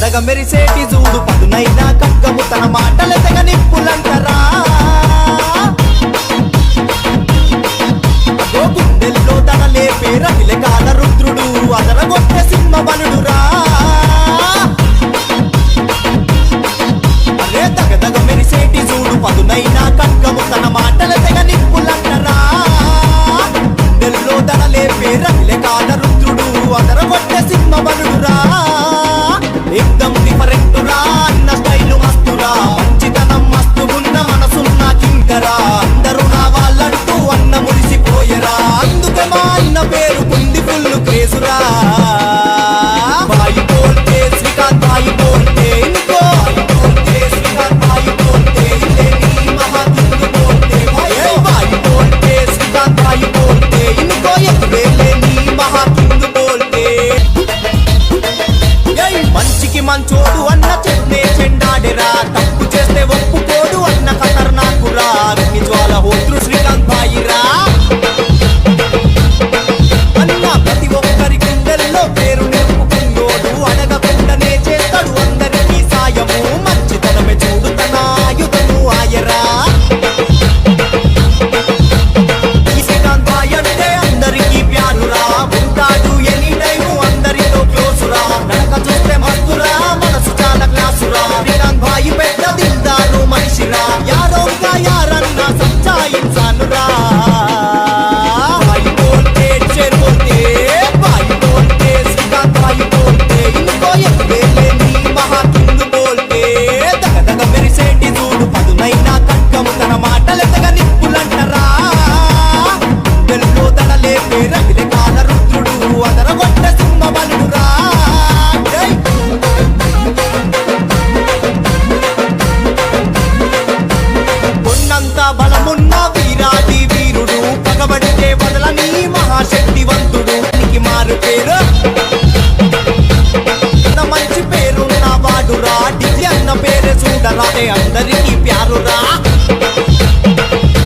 దగదగ మెరిసేటి చూడు పదునైనా ఖడ్గము తన మాటల తెగ నిప్పులంటరా గుండెల్లో తన లేపే రగిలే కాల రుద్రుడు అదరగొట్టే సింహ బలుడురా అరే దగదగ మెరిసేటి చూడు పదునైనా ఖడ్గము తన